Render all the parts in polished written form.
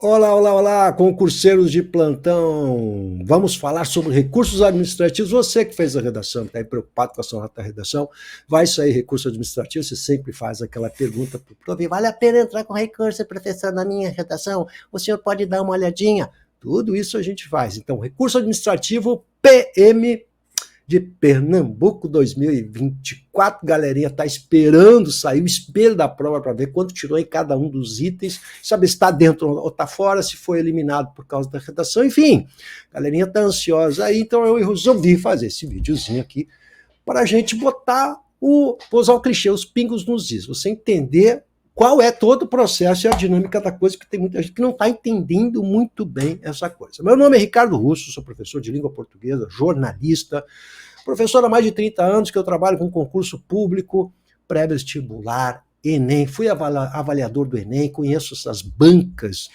Olá, olá, olá, concurseiros de plantão. Vamos falar sobre recursos administrativos. Você que fez a redação, está aí preocupado com a sua nota da redação, vai sair recurso administrativo, você sempre faz aquela pergunta para o prof, vale a pena entrar com recurso, professor, na minha redação? O senhor pode dar uma olhadinha? Tudo isso a gente faz. Então, recurso administrativo PM de Pernambuco 2024, galerinha tá esperando sair o espelho da prova para ver quanto tirou em cada um dos itens, saber se está dentro ou está fora, se foi eliminado por causa da redação, enfim, galerinha tá ansiosa aí, então eu resolvi fazer esse videozinho aqui para a gente usar o clichê, os pingos nos is, você entender qual é todo o processo e a dinâmica da coisa, que tem muita gente que não está entendendo muito bem essa coisa. Meu nome é Ricardo Russo, sou professor de língua portuguesa, jornalista, professor há mais de 30 anos que eu trabalho com concurso público, pré-vestibular, Enem, fui avaliador do Enem, conheço essas bancas.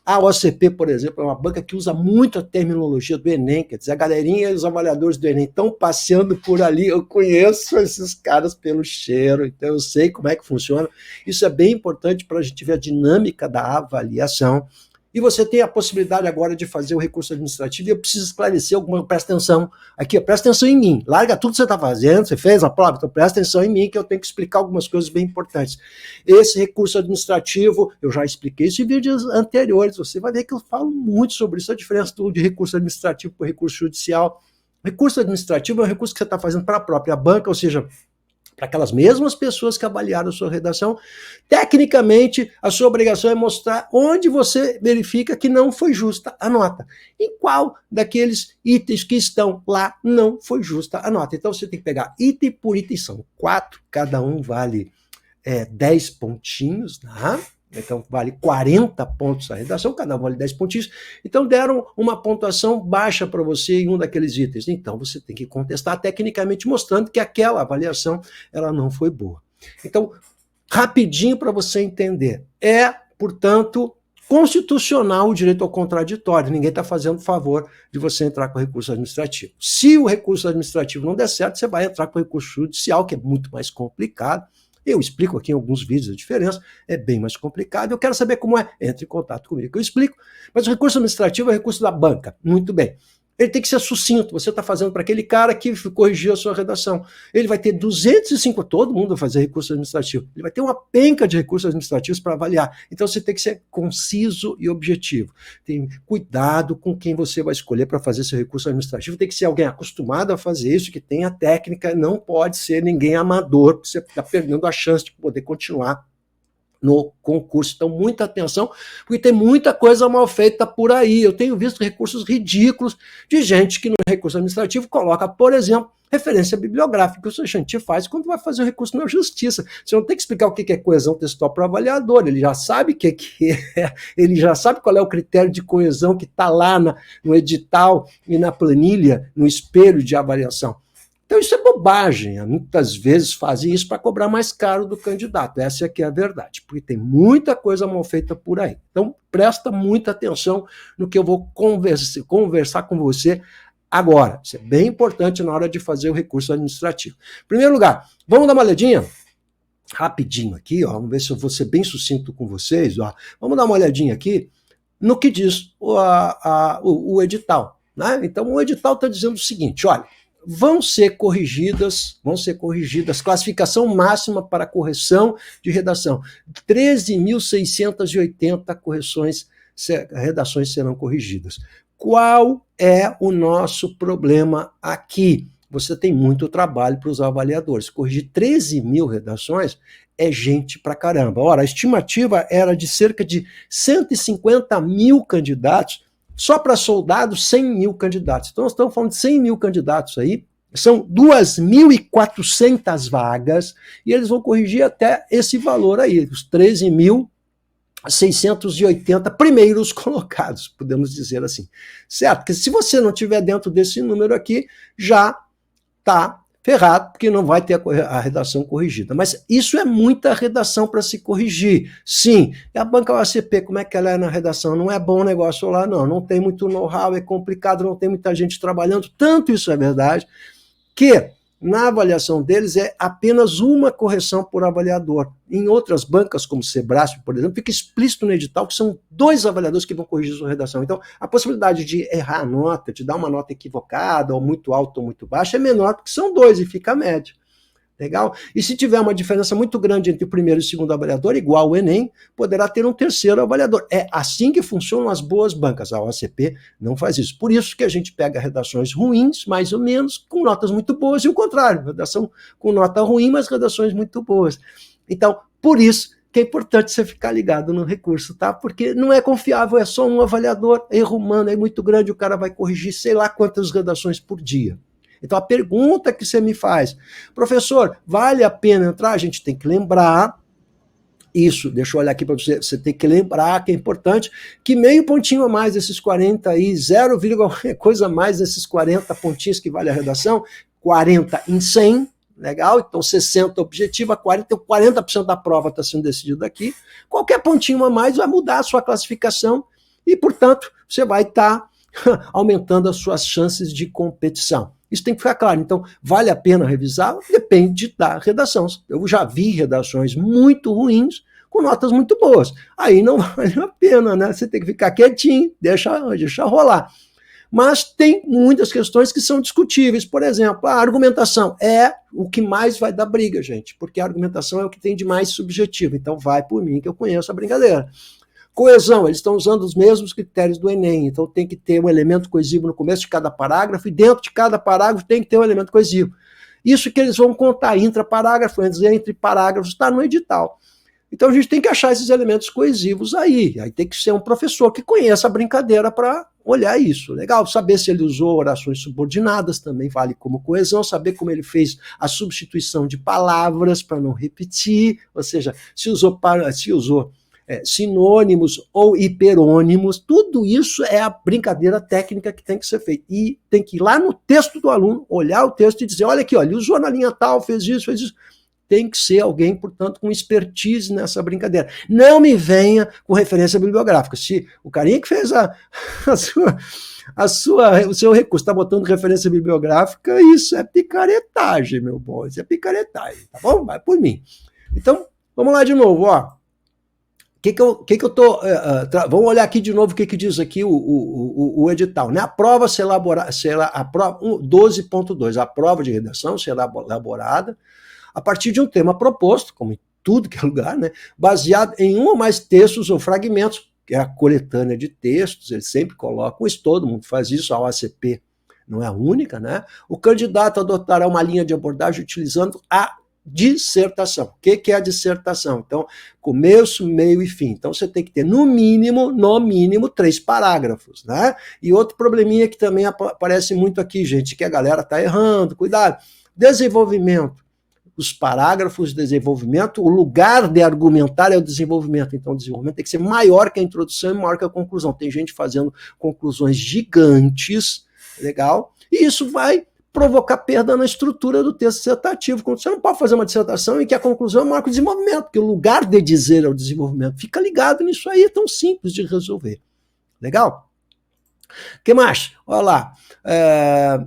A OCP, por exemplo, é uma banca que usa muito a terminologia do Enem, quer dizer, a galerinha e os avaliadores do Enem estão passeando por ali, eu conheço esses caras pelo cheiro, então eu sei como é que funciona. Isso é bem importante para a gente ver a dinâmica da avaliação. E você tem a possibilidade agora de fazer o recurso administrativo, e eu preciso esclarecer alguma coisa, presta atenção aqui, presta atenção em mim, larga tudo que você está fazendo, você fez a prova, então presta atenção em mim, que eu tenho que explicar algumas coisas bem importantes. Esse recurso administrativo, eu já expliquei isso em vídeos anteriores, você vai ver que eu falo muito sobre isso, a diferença de recurso administrativo para o recurso judicial. Recurso administrativo é um recurso que você está fazendo para a própria banca, ou seja, para aquelas mesmas pessoas que avaliaram a sua redação. Tecnicamente, a sua obrigação é mostrar onde você verifica que não foi justa a nota. Em qual daqueles itens que estão lá não foi justa a nota. Então, você tem que pegar item por item, são 4, cada um vale 10 pontinhos, tá? Então, vale 40 pontos a redação, cada um vale 10 pontinhos. Então, deram uma pontuação baixa para você em um daqueles itens. Então, você tem que contestar tecnicamente, mostrando que aquela avaliação ela não foi boa. Então, rapidinho para você entender. Portanto, constitucional o direito ao contraditório. Ninguém está fazendo favor de você entrar com recurso administrativo. Se o recurso administrativo não der certo, você vai entrar com recurso judicial, que é muito mais complicado. Eu explico aqui em alguns vídeos a diferença, é bem mais complicado. Eu quero saber como é. Entre em contato comigo que eu explico. Mas o recurso administrativo é o recurso da banca. Muito bem. Ele tem que ser sucinto. Você está fazendo para aquele cara que corrigiu a sua redação. Ele vai ter 205, todo mundo vai fazer recurso administrativo. Ele vai ter uma penca de recursos administrativos para avaliar. Então você tem que ser conciso e objetivo. Tem cuidado com quem você vai escolher para fazer seu recurso administrativo. Tem que ser alguém acostumado a fazer isso, que tenha técnica. Não pode ser ninguém amador, porque você está perdendo a chance de poder continuar no concurso. Então, muita atenção, porque tem muita coisa mal feita por aí. Eu tenho visto recursos ridículos de gente que no recurso administrativo coloca, por exemplo, referência bibliográfica, que o Suchanti faz quando vai fazer o recurso na justiça. Você não tem que explicar o que é coesão textual para o avaliador, ele já sabe o que é, ele já sabe qual é o critério de coesão que está lá no edital e na planilha, no espelho de avaliação. Então isso é bobagem, muitas vezes fazem isso para cobrar mais caro do candidato, essa aqui é a verdade, porque tem muita coisa mal feita por aí. Então presta muita atenção no que eu vou conversar com você agora, isso é bem importante na hora de fazer o recurso administrativo. Em primeiro lugar, vamos dar uma olhadinha rapidinho aqui, ó, vamos ver se eu vou ser bem sucinto com vocês, ó. Vamos dar uma olhadinha aqui no que diz o edital, né? Então o edital está dizendo o seguinte, olha, vão ser corrigidas, classificação máxima para correção de redação. 13.680 redações serão corrigidas. Qual é o nosso problema aqui? Você tem muito trabalho para os avaliadores. Corrigir 13 mil redações é gente pra caramba. Ora, a estimativa era de cerca de 150 mil candidatos. Só para soldados, 100 mil candidatos. Então, nós estamos falando de 100 mil candidatos aí, são 2.400 vagas, e eles vão corrigir até esse valor aí, os 13.680 primeiros colocados, podemos dizer assim. Certo? Porque se você não estiver dentro desse número aqui, já está ferrado, porque não vai ter a redação corrigida. Mas isso é muita redação para se corrigir. Sim, e a banca OCP, como é que ela é na redação? Não é bom negócio lá, não tem muito know-how, é complicado, não tem muita gente trabalhando, tanto isso é verdade, que na avaliação deles é apenas uma correção por avaliador. Em outras bancas, como o Sebrasp, por exemplo, fica explícito no edital que são 2 avaliadores que vão corrigir sua redação. Então, a possibilidade de errar a nota, de dar uma nota equivocada, ou muito alta ou muito baixa, é menor, porque são 2 e fica a média. Legal? E se tiver uma diferença muito grande entre o primeiro e o segundo avaliador, igual o Enem, poderá ter um terceiro avaliador. É assim que funcionam as boas bancas. A OCP não faz isso. Por isso que a gente pega redações ruins, mais ou menos, com notas muito boas, e o contrário, redação com nota ruim, mas redações muito boas. Então, por isso que é importante você ficar ligado no recurso, tá? Porque não é confiável, é só um avaliador, erro humano é muito grande, o cara vai corrigir sei lá quantas redações por dia. Então, a pergunta que você me faz, professor, vale a pena entrar? A gente tem que lembrar isso, deixa eu olhar aqui para você, você tem que lembrar que é importante, que meio pontinho a mais desses 40 aí, 0, coisa a mais desses 40 pontinhos que vale a redação, 40 em 100, legal? Então, 60 objetiva, 40% da prova está sendo decidida aqui. Qualquer pontinho a mais vai mudar a sua classificação e, portanto, você vai estar aumentando as suas chances de competição. Isso tem que ficar claro. Então, vale a pena revisar? Depende da redação. Eu já vi redações muito ruins com notas muito boas. Aí não vale a pena, né? Você tem que ficar quietinho, deixa rolar. Mas tem muitas questões que são discutíveis. Por exemplo, a argumentação é o que mais vai dar briga, gente, porque a argumentação é o que tem de mais subjetivo. Então, vai por mim que eu conheço a brincadeira. Coesão, eles estão usando os mesmos critérios do Enem, então tem que ter um elemento coesivo no começo de cada parágrafo, e dentro de cada parágrafo tem que ter um elemento coesivo. Isso que eles vão contar intra-parágrafo, entre parágrafos, está no edital. Então a gente tem que achar esses elementos coesivos aí tem que ser um professor que conheça a brincadeira para olhar isso. Legal, saber se ele usou orações subordinadas, também vale como coesão, saber como ele fez a substituição de palavras para não repetir, ou seja, se usou sinônimos ou hiperônimos, tudo isso é a brincadeira técnica que tem que ser feita. E tem que ir lá no texto do aluno, olhar o texto e dizer, olha aqui, ele usou na linha tal, fez isso. Tem que ser alguém, portanto, com expertise nessa brincadeira. Não me venha com referência bibliográfica. Se o carinha que fez o seu recurso está botando referência bibliográfica, isso é picaretagem, meu bom. Isso é picaretagem, tá bom? Vai por mim. Então, vamos lá de novo, ó. Vamos olhar aqui de novo o que diz aqui o edital. Né? A prova será 12.2. A prova de redação será elaborada a partir de um tema proposto, como em tudo que é lugar, né? Baseado em um ou mais textos ou fragmentos, que é a coletânea de textos, eles sempre colocam isso, todo mundo faz isso, a OACP não é a única, né? O candidato adotará uma linha de abordagem utilizando a dissertação. O que é a dissertação? Então, começo, meio e fim. Então, você tem que ter, no mínimo, 3 parágrafos, né? E outro probleminha que também aparece muito aqui, gente, que a galera está errando, cuidado. Desenvolvimento. Os parágrafos de desenvolvimento, o lugar de argumentar é o desenvolvimento. Então, o desenvolvimento tem que ser maior que a introdução e maior que a conclusão. Tem gente fazendo conclusões gigantes, legal? E isso vai provocar perda na estrutura do texto dissertativo. Você não pode fazer uma dissertação em que a conclusão é maior que o desenvolvimento, porque o lugar de dizer é o desenvolvimento. Fica ligado nisso aí, é tão simples de resolver. Legal? O que mais? Olha lá.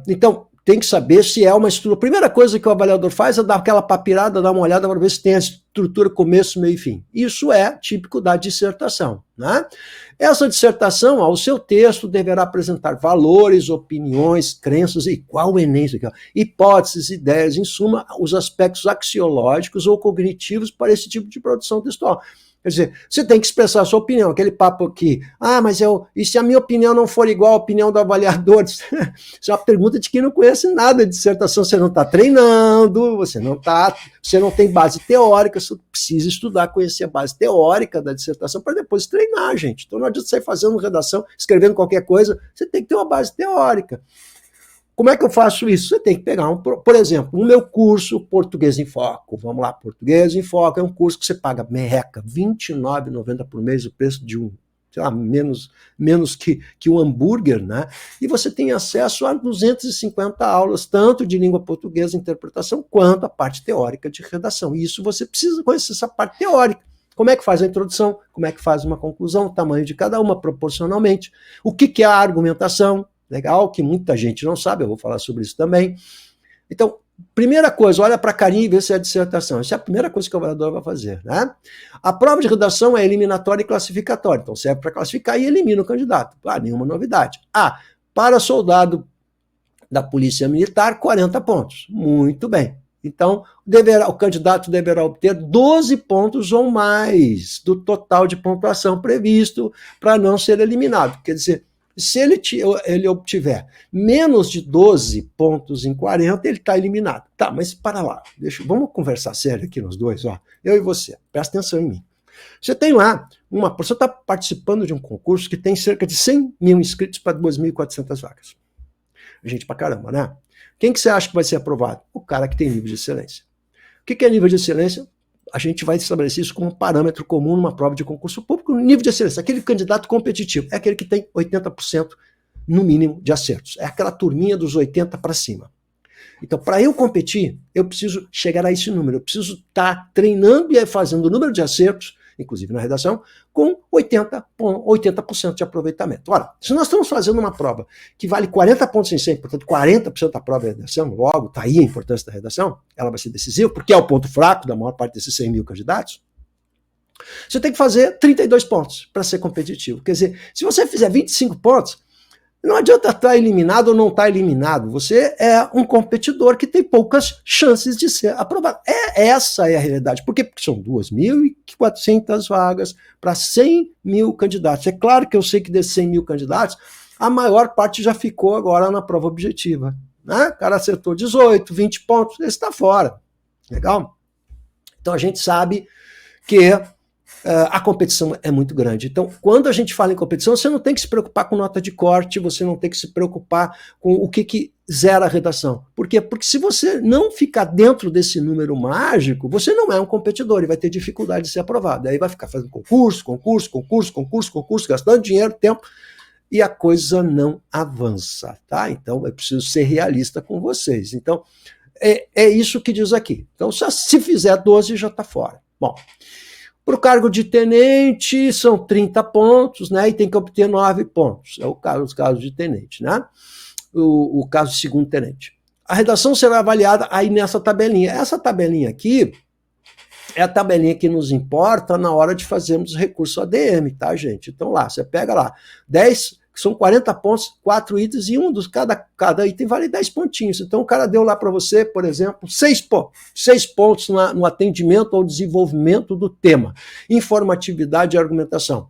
Então, tem que saber se é uma estrutura. A primeira coisa que o avaliador faz é dar aquela papirada, dar uma olhada para ver se tem a estrutura começo, meio e fim. Isso é típico da dissertação, né? Essa dissertação, o seu texto deverá apresentar valores, opiniões, crenças, igual o Enem, hipóteses, ideias, em suma, os aspectos axiológicos ou cognitivos para esse tipo de produção textual. Quer dizer, você tem que expressar a sua opinião, aquele papo aqui, mas e se a minha opinião não for igual à opinião do avaliador? Isso é uma pergunta de quem não conhece nada de dissertação, você não está treinando, você não tem base teórica, você precisa estudar, conhecer a base teórica da dissertação para depois treinar, gente. Então não adianta sair fazendo redação, escrevendo qualquer coisa, você tem que ter uma base teórica. Como é que eu faço isso? Você tem que pegar, por exemplo, o meu curso Português em Foco. Vamos lá, Português em Foco é um curso que você paga merreca, R$ 29,90 por mês, o preço de menos que um hambúrguer, né? E você tem acesso a 250 aulas, tanto de língua portuguesa, interpretação, quanto a parte teórica de redação. E isso você precisa conhecer essa parte teórica. Como é que faz a introdução? Como é que faz uma conclusão? O tamanho de cada uma, proporcionalmente. O que é a argumentação? Legal, que muita gente não sabe, eu vou falar sobre isso também. Então, Primeira coisa, olha para a carinha e vê se é dissertação. Essa é a primeira coisa que o avaliador vai fazer, né? A prova de redação é eliminatória e classificatória, então serve para classificar e elimina o candidato. Nenhuma novidade. Para soldado da Polícia Militar, 40 pontos. Muito bem. Então, o candidato deverá obter 12 pontos ou mais do total de pontuação previsto para não ser eliminado. Quer dizer, se ele obtiver menos de 12 pontos em 40, ele está eliminado. Tá, mas para lá. Vamos conversar sério aqui nós dois, ó. Eu e você. Presta atenção em mim. Você tem lá, você está participando de um concurso que tem cerca de 100 mil inscritos para 2.400 vagas. Gente pra caramba, né? Quem que você acha que vai ser aprovado? O cara que tem nível de excelência. O que é nível de excelência? A gente vai estabelecer isso como um parâmetro comum numa prova de concurso público. Nível de excelência, aquele candidato competitivo, é aquele que tem 80% no mínimo de acertos. É aquela turminha dos 80 para cima. Então, para eu competir, eu preciso chegar a esse número. Eu preciso estar treinando e fazendo o número de acertos, inclusive na redação, com 80% de aproveitamento. Ora, se nós estamos fazendo uma prova que vale 40 pontos em 100, portanto 40% da prova é redação, logo está aí a importância da redação, ela vai ser decisiva, porque é o ponto fraco da maior parte desses 100 mil candidatos, você tem que fazer 32 pontos para ser competitivo. Quer dizer, se você fizer 25 pontos, não adianta estar eliminado ou não estar eliminado. Você é um competidor que tem poucas chances de ser aprovado. Essa é a realidade. Por quê? Porque são 2.400 vagas para 100 mil candidatos. É claro que eu sei que desses 100 mil candidatos, a maior parte já ficou agora na prova objetiva. Né? O cara acertou 18, 20 pontos, esse está fora. Legal? Então a gente sabe que a competição é muito grande. Então, quando a gente fala em competição, você não tem que se preocupar com nota de corte, você não tem que se preocupar com o que zera a redação. Por quê? Porque se você não ficar dentro desse número mágico, você não é um competidor e vai ter dificuldade de ser aprovado. Aí vai ficar fazendo concurso, gastando dinheiro, tempo, e a coisa não avança, tá? Então, eu preciso ser realista com vocês. Então, é isso que diz aqui. Então, se fizer 12, já está fora. Bom, para o cargo de tenente, são 30 pontos, né? E tem que obter 9 pontos. É os casos de tenente, né? O caso de segundo tenente. A redação será avaliada aí nessa tabelinha. Essa tabelinha aqui é a tabelinha que nos importa na hora de fazermos recurso ADM, tá, gente? Então lá, você pega lá, 10, são 40 pontos, 4 itens, e cada item vale 10 pontinhos. Então o cara deu lá para você, por exemplo, 6 pontos no atendimento ao desenvolvimento do tema, informatividade e argumentação.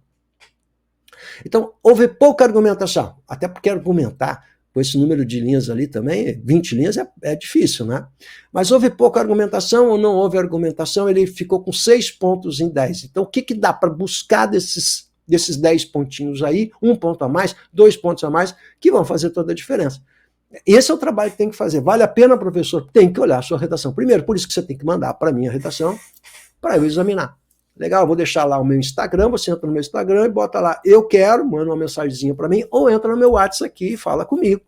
Então, houve pouca argumentação, até porque argumentar com esse número de linhas ali também, 20 linhas é difícil, né? Mas houve pouca argumentação ou não houve argumentação, ele ficou com 6 pontos em 10. Então, o que dá para buscar desses 10 pontinhos aí, 1 ponto a mais, 2 pontos a mais, que vão fazer toda a diferença. Esse é o trabalho que tem que fazer. Vale a pena, professor? Tem que olhar a sua redação. Primeiro, por isso que você tem que mandar para mim a redação, para eu examinar. Legal, eu vou deixar lá o meu Instagram, você entra no meu Instagram e bota lá, eu quero, manda uma mensagenzinha para mim, ou entra no meu WhatsApp aqui e fala comigo,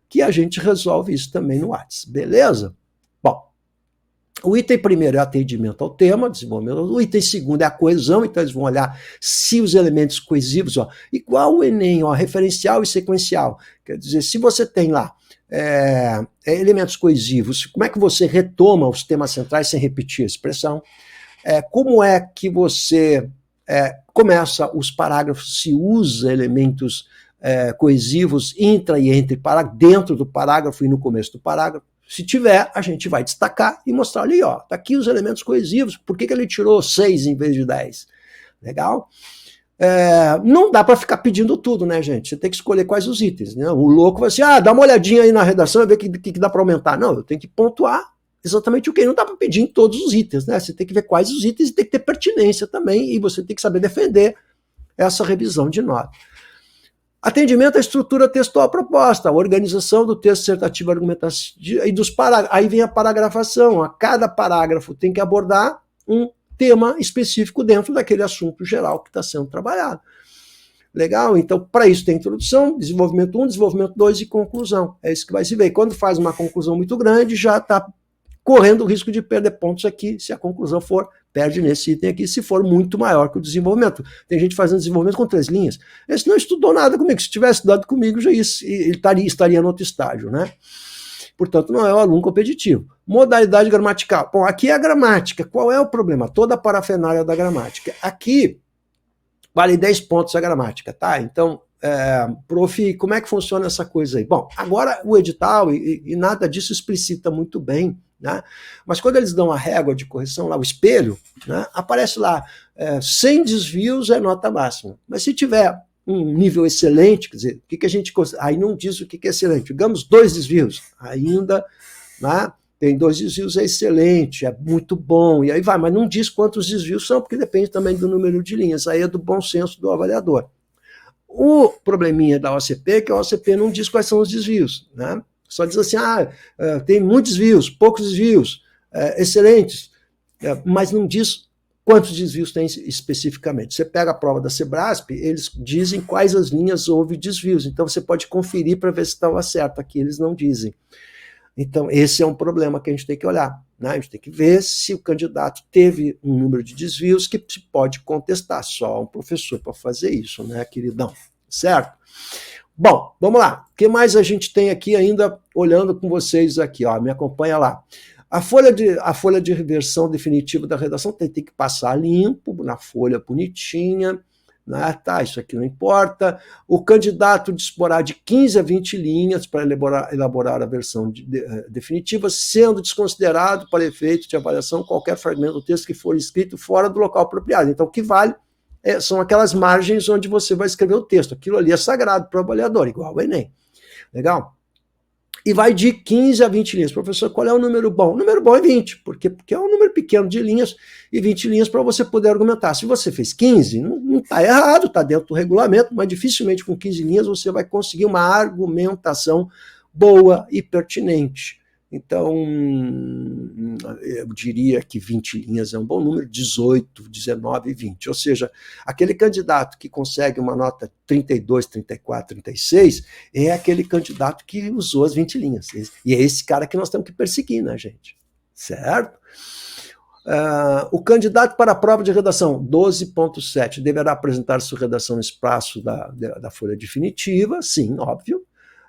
que a gente resolve isso também no WhatsApp, beleza? Bom, o item primeiro é atendimento ao tema, desenvolvimento. O item segundo é a coesão, então eles vão olhar se os elementos coesivos, igual o Enem, referencial e sequencial. Quer dizer, se você tem lá elementos coesivos, como é que você retoma os temas centrais sem repetir a expressão? Como é que você começa os parágrafos, se usa elementos coesivos intra e entre parágrafos, dentro do parágrafo e no começo do parágrafo? Se tiver, a gente vai destacar e mostrar ali, tá aqui os elementos coesivos, por que ele tirou 6 em vez de 10? Legal? Não dá para ficar pedindo tudo, né, gente? Você tem que escolher quais os itens, né? O louco vai assim, dá uma olhadinha aí na redação e ver o que dá para aumentar. Não, eu tenho que pontuar exatamente o que. Não dá para pedir em todos os itens, né? Você tem que ver quais os itens e tem que ter pertinência também, e você tem que saber defender essa revisão de nota. Atendimento à estrutura textual proposta, a organização do texto dissertativo argumentativo e dos parágrafos. Aí vem a paragrafação. A cada parágrafo tem que abordar um tema específico dentro daquele assunto geral que está sendo trabalhado. Legal? Então, para isso tem introdução, desenvolvimento 1, desenvolvimento 2 e conclusão. É isso que vai se ver. Quando faz uma conclusão muito grande, já está correndo o risco de perder pontos aqui, se a conclusão perde nesse item aqui, se for muito maior que o desenvolvimento. Tem gente fazendo desenvolvimento com 3 linhas. Esse não estudou nada comigo. Se tivesse estudado comigo, ele estaria no outro estágio, né? portanto não é um aluno competitivo. Modalidade gramatical. Bom, aqui é a gramática. Qual é o problema? Toda a parafernália da gramática. Aqui vale 10 pontos a gramática, tá? Então, prof, como é que funciona essa coisa aí? Bom, agora o edital e nada disso explicita muito bem, né? Mas quando eles dão a régua de correção, lá o espelho, né, aparece lá, 100 desvios é nota máxima. Mas se tiver um nível excelente, quer dizer, o que a gente... Aí não diz o que é excelente. Digamos 2 desvios, ainda, né, tem 2 desvios, é excelente, é muito bom, e aí vai, mas não diz quantos desvios são, porque depende também do número de linhas, aí é do bom senso do avaliador. O probleminha da OCP é que a OCP não diz quais são os desvios, né? Só diz assim, tem muitos desvios, poucos desvios, excelentes, mas não diz quantos desvios tem especificamente. Você pega a prova da Sebrasp, eles dizem quais as linhas houve desvios, então você pode conferir para ver se estava certo, aqui eles não dizem. Então, esse é um problema que a gente tem que olhar, né? A gente tem que ver se o candidato teve um número de desvios que se pode contestar. Só um professor para fazer isso, né, queridão? Certo? Bom, vamos lá. O que mais a gente tem aqui ainda, olhando com vocês aqui, ó, me acompanha lá. A folha de reversão definitiva da redação tem que passar limpo, na folha bonitinha, né? Tá, isso aqui não importa. O candidato disporá de 15 a 20 linhas para elaborar a versão definitiva, sendo desconsiderado para efeito de avaliação qualquer fragmento do texto que for escrito fora do local apropriado. Então, o que vale são aquelas margens onde você vai escrever o texto. Aquilo ali é sagrado para o avaliador, igual o Enem. Legal? E vai de 15 a 20 linhas. Professor, qual é o número bom? O número bom é 20, porque é um número pequeno de linhas e 20 linhas para você poder argumentar. Se você fez 15, não está errado, está dentro do regulamento, mas dificilmente com 15 linhas você vai conseguir uma argumentação boa e pertinente. Então, eu diria que 20 linhas é um bom número, 18, 19 e 20. Ou seja, aquele candidato que consegue uma nota 32, 34, 36, é aquele candidato que usou as 20 linhas. E é esse cara que nós temos que perseguir, né, gente? Certo? O candidato para a prova de redação, 12.7, deverá apresentar sua redação no espaço da folha definitiva, sim, óbvio.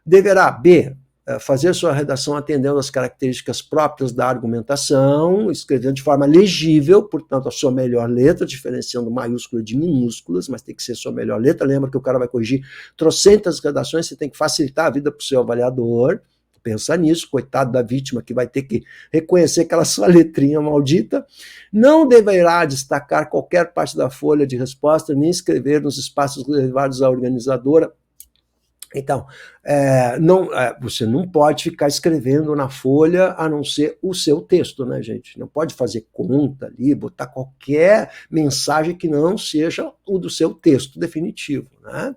Deverá, B, fazer sua redação atendendo às características próprias da argumentação, escrevendo de forma legível, portanto, a sua melhor letra, diferenciando maiúsculas de minúsculas, mas tem que ser sua melhor letra. Lembra que o cara vai corrigir trocentas redações, você tem que facilitar a vida para o seu avaliador. Pensa nisso, coitado da vítima que vai ter que reconhecer aquela sua letrinha maldita. Não deverá destacar qualquer parte da folha de resposta, nem escrever nos espaços reservados à organizadora. Então, você não pode ficar escrevendo na folha a não ser o seu texto, né, gente? Não pode fazer conta ali, botar qualquer mensagem que não seja o do seu texto definitivo, né?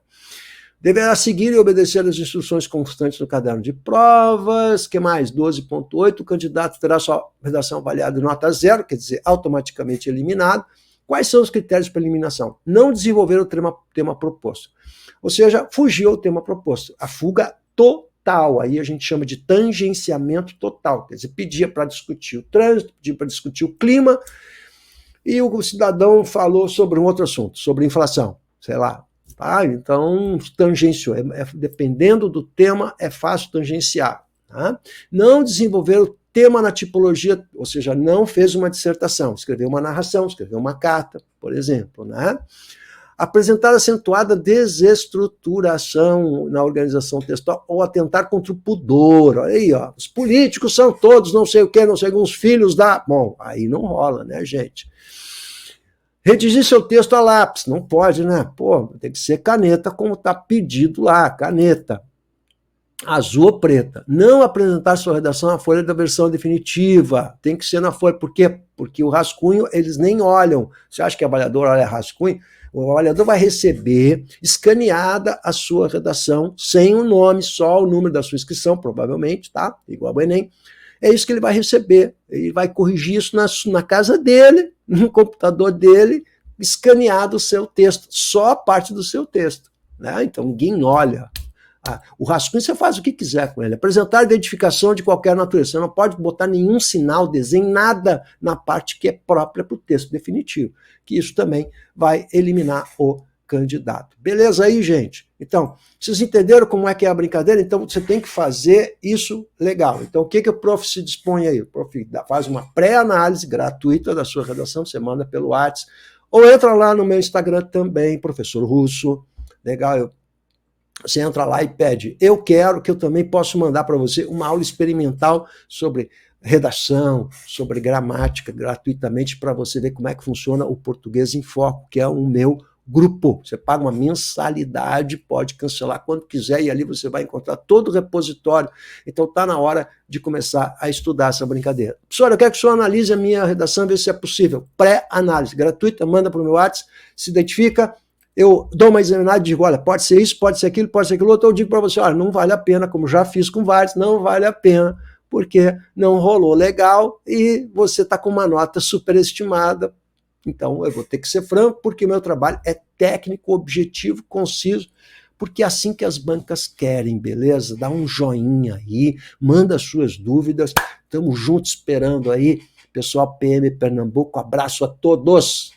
Deverá seguir e obedecer as instruções constantes no caderno de provas. Que mais? 12.8, o candidato terá sua redação avaliada em nota 0, quer dizer, automaticamente eliminado. Quais são os critérios para eliminação? Não desenvolver o tema proposto. Ou seja, fugiu ao tema proposto. A fuga total. Aí a gente chama de tangenciamento total. Quer dizer, pedia para discutir o trânsito, pedia para discutir o clima, e o cidadão falou sobre um outro assunto, sobre inflação, sei lá. Tá? Então, tangenciou. Dependendo do tema, é fácil tangenciar. Tá? Não desenvolver o tema na tipologia, ou seja, não fez uma dissertação, escreveu uma narração, escreveu uma carta, por exemplo, né? Apresentar acentuada desestruturação na organização textual ou atentar contra o pudor. Olha aí, ó, os políticos são todos não sei o que, não sei alguns filhos da... Bom, aí não rola, né, gente? Redigir seu texto a lápis, não pode, né? Pô, tem que ser caneta como está pedido lá, caneta. Azul ou preta. Não apresentar sua redação na folha da versão definitiva. Tem que ser na folha. Por quê? Porque o rascunho, eles nem olham. Você acha que o avaliador olha rascunho? O avaliador vai receber escaneada a sua redação, sem o nome, só o número da sua inscrição, provavelmente, tá? Igual ao Enem. É isso que ele vai receber. Ele vai corrigir isso na casa dele, no computador dele, escaneado o seu texto, só a parte do seu texto, né? Então ninguém olha. O rascunho você faz o que quiser com ele. Apresentar identificação de qualquer natureza. Você não pode botar nenhum sinal, desenho, nada na parte que é própria para o texto definitivo. Que isso também vai eliminar o candidato. Beleza aí, gente? Então, vocês entenderam como é que é a brincadeira? Então, você tem que fazer isso legal. Então, o que o prof se dispõe aí? O prof faz uma pré-análise gratuita da sua redação, você manda pelo WhatsApp, ou entra lá no meu Instagram também, professor Russo. Legal, você entra lá e pede, eu quero que eu também possa mandar para você uma aula experimental sobre redação, sobre gramática, gratuitamente, para você ver como é que funciona o Português em Foco, que é o meu grupo. Você paga uma mensalidade, pode cancelar quando quiser, e ali você vai encontrar todo o repositório. Então está na hora de começar a estudar essa brincadeira. Professor, eu quero que o senhor analise a minha redação, ver se é possível. Pré-análise gratuita, manda para o meu WhatsApp, se identifica, eu dou uma examinada e digo, olha, pode ser isso, pode ser aquilo outro, eu digo para você, olha, não vale a pena, como já fiz com vários, não vale a pena, porque não rolou legal e você está com uma nota superestimada. Então, eu vou ter que ser franco, porque meu trabalho é técnico, objetivo, conciso, porque é assim que as bancas querem, beleza? Dá um joinha aí, manda suas dúvidas, estamos juntos esperando aí. Pessoal PM Pernambuco, abraço a todos!